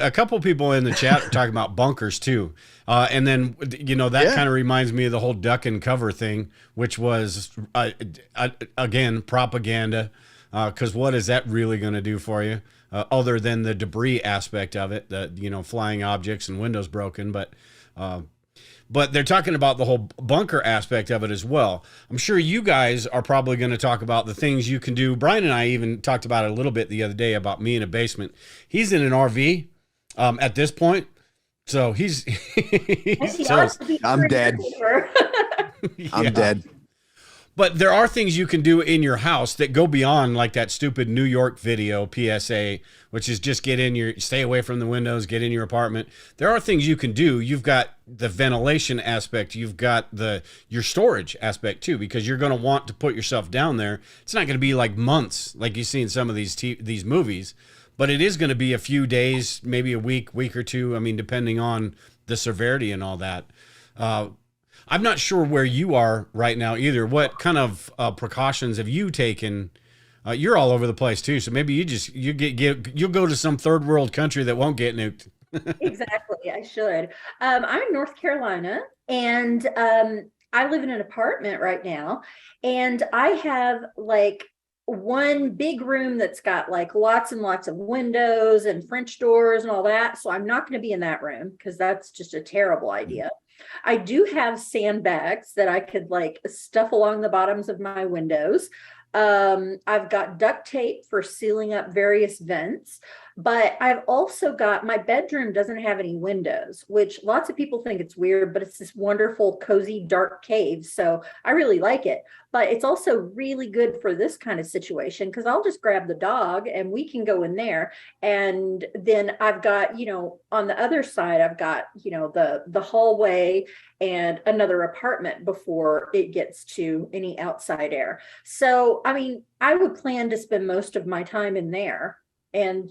A couple people in the chat are talking about bunkers too. And then, that kind of reminds me of the whole duck and cover thing, which was, again, propaganda. Because what is that really going to do for you? Other than the debris aspect of it, flying objects and windows broken. But they're talking about the whole bunker aspect of it as well. I'm sure you guys are probably going to talk about the things you can do. Brian and I even talked about it a little bit the other day about me in a basement. He's in an RV at this point. So I'm dead. I'm dead. But there are things you can do in your house that go beyond like that stupid New York video PSA, which is just stay away from the windows, get in your apartment. There are things you can do. You've got the ventilation aspect. You've got your storage aspect too, because you're going to want to put yourself down there. It's not going to be like months like you see in some of these movies, but it is going to be a few days, maybe a week or two. I mean, depending on the severity and all that. I'm not sure where you are right now either. What kind of precautions have you taken? You're all over the place too, so maybe you'll go to some third world country that won't get nuked. Exactly, I should. I'm in North Carolina, and I live in an apartment right now, and I have like one big room that's got like lots and lots of windows and French doors and all that. So I'm not going to be in that room because that's just a terrible idea. I do have sandbags that I could like stuff along the bottoms of my windows. I've got duct tape for sealing up various vents, but I've also got, my bedroom doesn't have any windows, which lots of people think it's weird, but it's this wonderful, cozy, dark cave. So I really like it, but it's also really good for this kind of situation because I'll just grab the dog and we can go in there. And then I've got, on the other side, I've got, the hallway and another apartment before it gets to any outside air. So, I mean, I would plan to spend most of my time in there. And,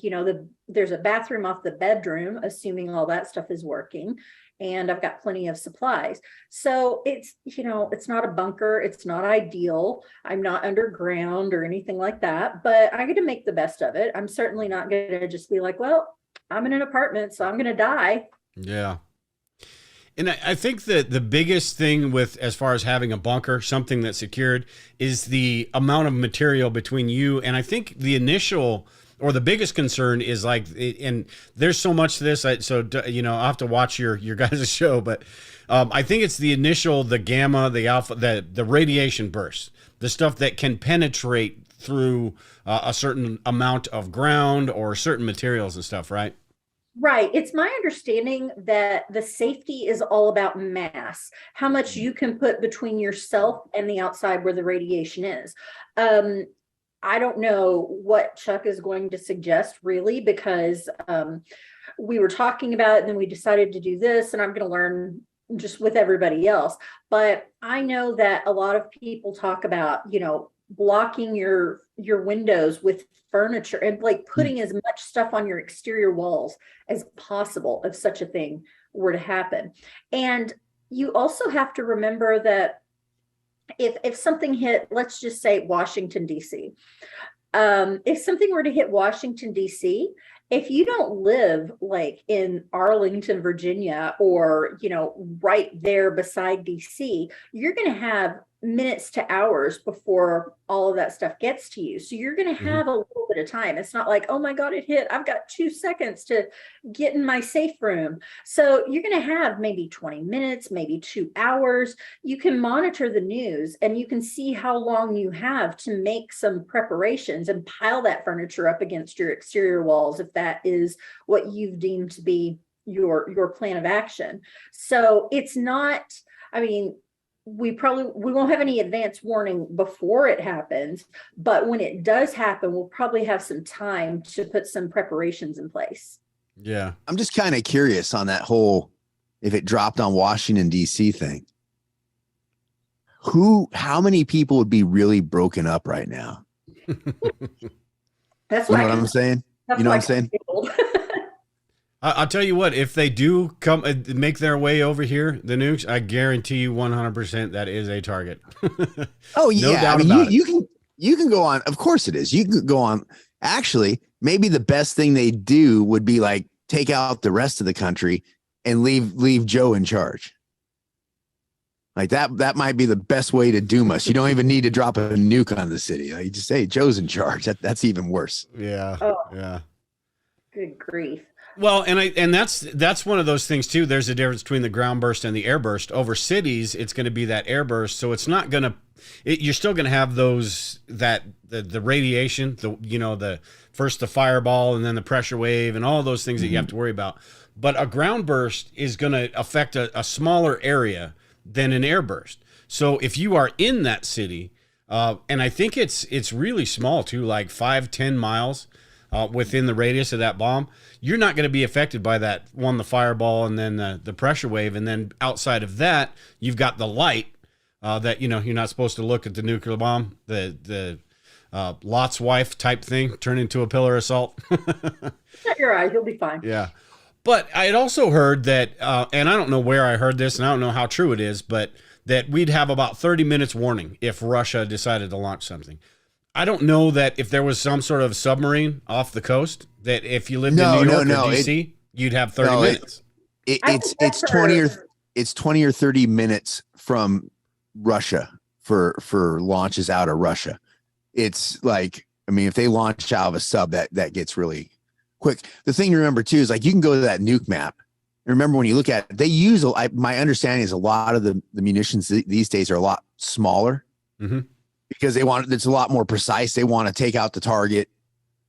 there's a bathroom off the bedroom, assuming all that stuff is working. And I've got plenty of supplies. So it's, it's not a bunker. It's not ideal. I'm not underground or anything like that, but I get to make the best of it. I'm certainly not going to just be like, well, I'm in an apartment, so I'm going to die. Yeah. And I think that the biggest thing with, as far as having a bunker, something that's secured, is the amount of material between you. And I think the initial, or the biggest concern is like, and there's so much to this, I'll have to watch your guys' show, but I think it's the initial, the gamma, the alpha, the radiation burst, the stuff that can penetrate through a certain amount of ground or certain materials and stuff, right? Right. It's my understanding that the safety is all about mass, how much you can put between yourself and the outside where the radiation is. I don't know what Chuck is going to suggest really, because we were talking about it and then we decided to do this, and I'm going to learn just with everybody else. But I know that a lot of people talk about, blocking your windows with furniture and like putting as much stuff on your exterior walls as possible if such a thing were to happen. And you also have to remember that if something hit, let's just say Washington, D.C. If something were to hit Washington, D.C., if you don't live like in Arlington, Virginia, or, right there beside DC, you're going to have minutes to hours before all of that stuff gets to you. So you're going to have a little bit of time. It's not like, oh my God, it hit. I've got 2 seconds to get in my safe room. So you're going to have maybe 20 minutes, maybe 2 hours. You can monitor the news and you can see how long you have to make some preparations and pile that furniture up against your exterior walls if that is what you've deemed to be your plan of action. So it's not, I mean, we won't have any advance warning before it happens, but when it does happen, we'll probably have some time to put some preparations in place. Yeah. I'm just kind of curious on that whole, if it dropped on Washington, D.C. thing, how many people would be really broken up right now? That's what I'm saying. You know what I'm saying? I'll tell you what, if they do come make their way over here, the nukes, I guarantee you 100% that is a target. Oh yeah. No doubt about it. You can go on. Of course it is. You can go on. Actually, maybe the best thing they do would be like take out the rest of the country and leave Joe in charge. Like that might be the best way to doom us. You don't even need to drop a nuke on the city. You just say Joe's in charge. That's even worse. Yeah. Oh, Yeah. good grief. Well, and that's one of those things too. There's a difference between the ground burst and the air burst. Over cities, it's going to be that air burst, so it's not going to. You're still going to have those the radiation, the first the fireball and then the pressure wave and all those things that you have to worry about. But a ground burst is going to affect a smaller area than an air burst. So if you are in that city, and I think it's really small too, like 5-10 miles within the radius of that bomb, you're not going to be affected by that the fireball and then the pressure wave. And then outside of that, you've got the light that, you're not supposed to look at the nuclear bomb, the Lot's wife type thing, turn into a pillar of salt. Shut your eyes, you'll be fine. Yeah. But I had also heard that, and I don't know where I heard this, and I don't know how true it is, but that we'd have about 30 minutes warning if Russia decided to launch something. I don't know that if there was some sort of submarine off the coast, that if you lived in New York or DC, you'd have 30 minutes. It's 20 or 30 minutes from Russia for launches out of Russia. It's like, I mean, if they launch out of a sub, that gets really quick. The thing to remember too is like you can go to that nuke map. And remember when you look at it, they use my understanding is a lot of the munitions these days are a lot smaller because it's a lot more precise. They want to take out the target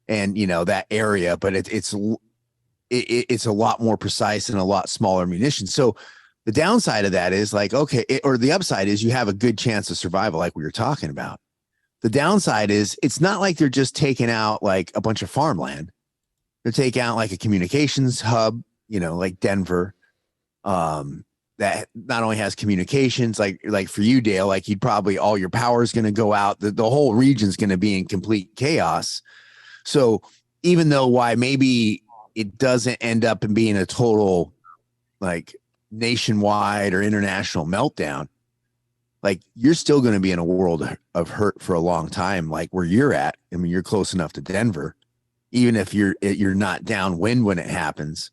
and that area, but it's a lot more precise and a lot smaller munitions. So the downside of that is like, or the upside is you have a good chance of survival, like we were talking about. The downside is it's not like they're just taking out like a bunch of farmland. They're taking out like a communications hub, like Denver, that not only has communications, like for you, Dale, like you'd probably all your power is going to go out. The whole region's going to be in complete chaos. So even though why maybe it doesn't end up in being a total like nationwide or international meltdown, like you're still going to be in a world of hurt for a long time, like where you're at. I mean, you're close enough to Denver. Even if you're not downwind when it happens,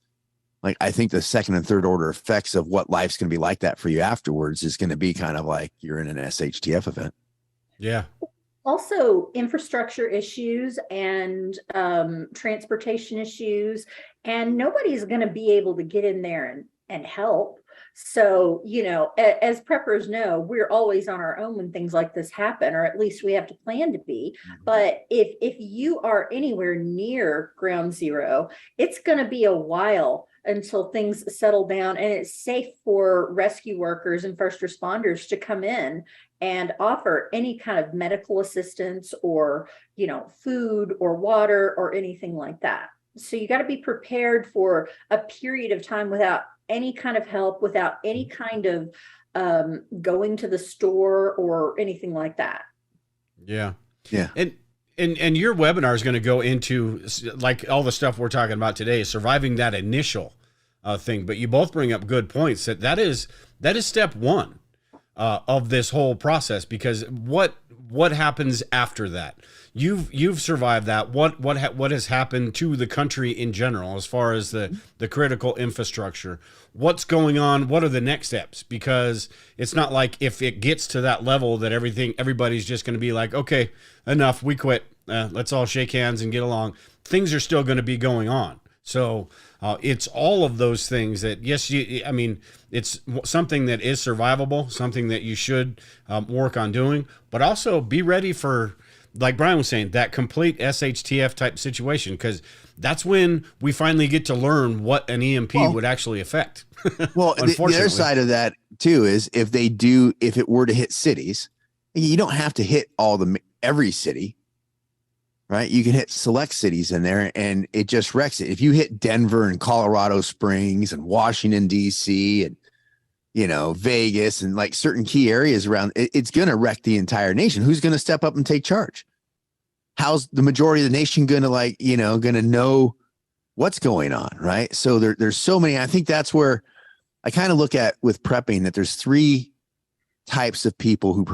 like I think the second and third order effects of what life's going to be like that for you afterwards is going to be kind of like you're in an SHTF event. Yeah. Also, infrastructure issues and transportation issues, and nobody's going to be able to get in there and help. So, as preppers know, we're always on our own when things like this happen, or at least we have to plan to be. But if you are anywhere near ground zero, it's going to be a while until things settle down and it's safe for rescue workers and first responders to come in and offer any kind of medical assistance or, food or water or anything like that. So you got to be prepared for a period of time without any kind of help, without any kind of going to the store or anything like that. Yeah. Yeah. And your webinar is going to go into like all the stuff we're talking about today, surviving that initial thing. But you both bring up good points that is step one of this whole process, because what happens after that? You've survived that. What has happened to the country in general as far as the critical infrastructure? What's going on? What are the next steps? Because it's not like if it gets to that level that everybody's just going to be like, okay, enough, we quit. Let's all shake hands and get along. Things are still going to be going on. So it's all of those things that, yes, it's something that is survivable, something that you should work on doing, but also be ready for, like Brian was saying, that complete SHTF type situation, because that's when we finally get to learn what an EMP would actually affect. Well, the other side of that too is if it were to hit cities, you don't have to hit every city, right? You can hit select cities in there and it just wrecks it. If you hit Denver and Colorado Springs and Washington, DC and, Vegas and like certain key areas around, it's going to wreck the entire nation. Who's going to step up and take charge? How's the majority of the nation going to know what's going on, right? So there's so many. I think that's where I kind of look at with prepping that there's three types of people who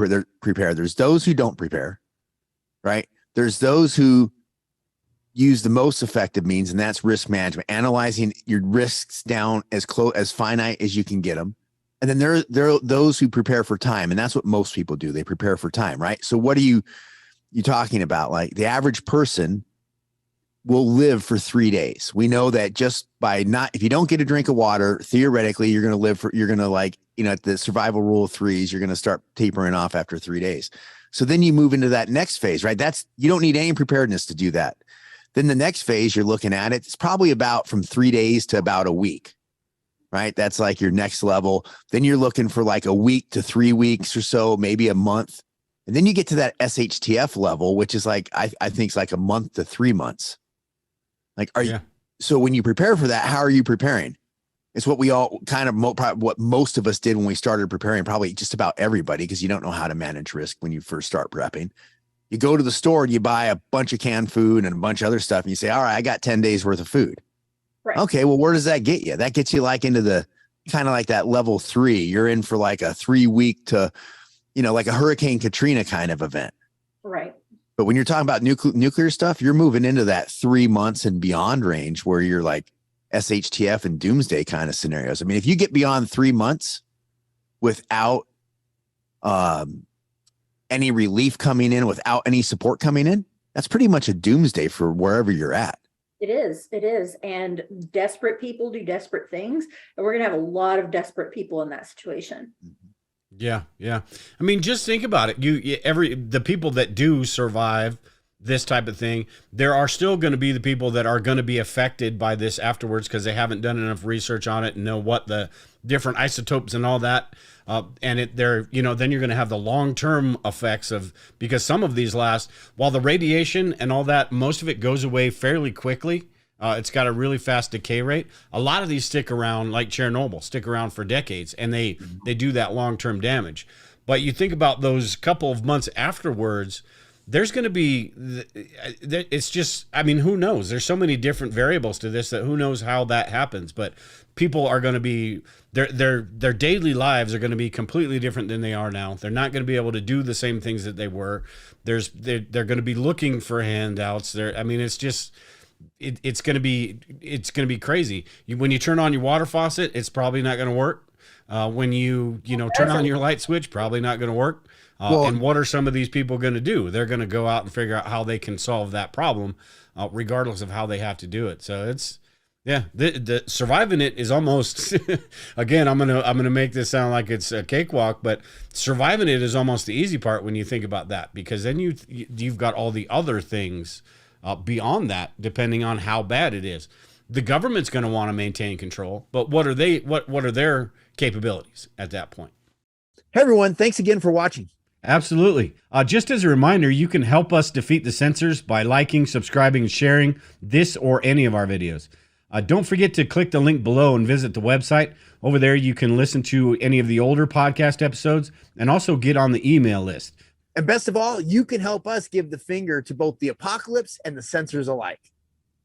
prepare. There's those who don't prepare, right? There's those who use the most effective means, and that's risk management, analyzing your risks down as close as finite as you can get them. And then there are those who prepare for time, and that's what most people do. They prepare for time, right? So what are you talking about? Like the average person will live for 3 days. We know that just by if you don't get a drink of water, theoretically, you're going to at the survival rule of threes, you're going to start tapering off after 3 days. So then you move into that next phase, right? You don't need any preparedness to do that. Then the next phase you're looking at, it's probably about from 3 days to about a week, right? That's like your next level. Then you're looking for like a week to 3 weeks or so, maybe a month. And then you get to that SHTF level, which is like, I think it's like a month to 3 months. Like, so when you prepare for that, how are you preparing? It's what we all kind of, what most of us did when we started preparing, probably just about everybody, because you don't know how to manage risk when you first start prepping. You go to the store and you buy a bunch of canned food and a bunch of other stuff. And you say, all right, I got 10 days worth of food. Right. Okay. Well, where does that get you? That gets you like into the kind of like that level 3. You're in for like a 3 week to, like a Hurricane Katrina kind of event. Right. But when you're talking about nuclear stuff, you're moving into that 3 months and beyond range where you're like SHTF and doomsday kind of scenarios. I mean, if you get beyond 3 months without any relief coming in, without any support coming in, that's pretty much a doomsday for wherever you're at. It is. And desperate people do desperate things. And we're going to have a lot of desperate people in that situation. Yeah. I mean, just think about it. The people that do survive this type of thing, there are still going to be the people that are going to be affected by this afterwards because they haven't done enough research on it and know what the different isotopes and all that. Then you're going to have the long-term effects because some of these last, while the radiation and all that, most of it goes away fairly quickly. It's got a really fast decay rate. A lot of these stick around, like Chernobyl, stick around for decades, and they do that long-term damage. But you think about those couple of months afterwards, there's going to be, it's just, I mean, who knows? There's so many different variables to this that who knows how that happens. But people are going to be, their daily lives are going to be completely different than they are now. They're not going to be able to do the same things that they were. They're going to be looking for handouts. It's just... It's going to be crazy. When you turn on your water faucet, it's probably not going to work. When you turn on your light switch, probably not going to work. And what are some of these people going to do? They're going to go out and figure out how they can solve that problem, regardless of how they have to do it. So the surviving it is almost, again, I'm going to make this sound like it's a cakewalk, but surviving it is almost the easy part when you think about that, because then you've got all the other things beyond that, depending on how bad it is. The government's going to want to maintain control, but what are their capabilities at that point? Hey everyone, thanks again for watching. Absolutely. Just as a reminder, you can help us defeat the censors by liking, subscribing, and sharing this or any of our videos. Don't forget to click the link below and visit the website. Over there, you can listen to any of the older podcast episodes and also get on the email list. And best of all, you can help us give the finger to both the apocalypse and the censors alike.